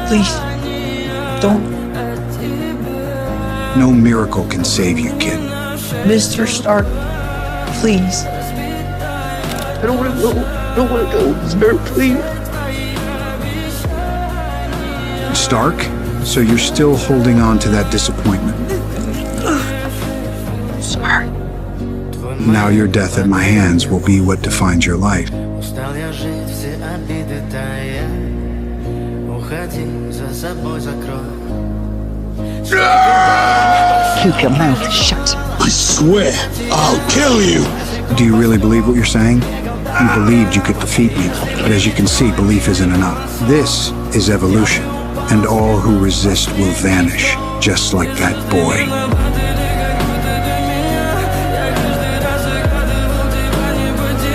Please, don't. No miracle can save you, kid. Mr. Stark, please. I don't want to go. I don't want to go, sir, please. Stark? So you're still holding on to that disappointment. Sorry. Now your death at my hands will be what defines your life. Keep your mouth shut. I swear, I'll kill you! Do you really believe what you're saying? You believed you could defeat me, but as you can see, belief isn't enough. This is evolution, and all who resist will vanish, just like that boy.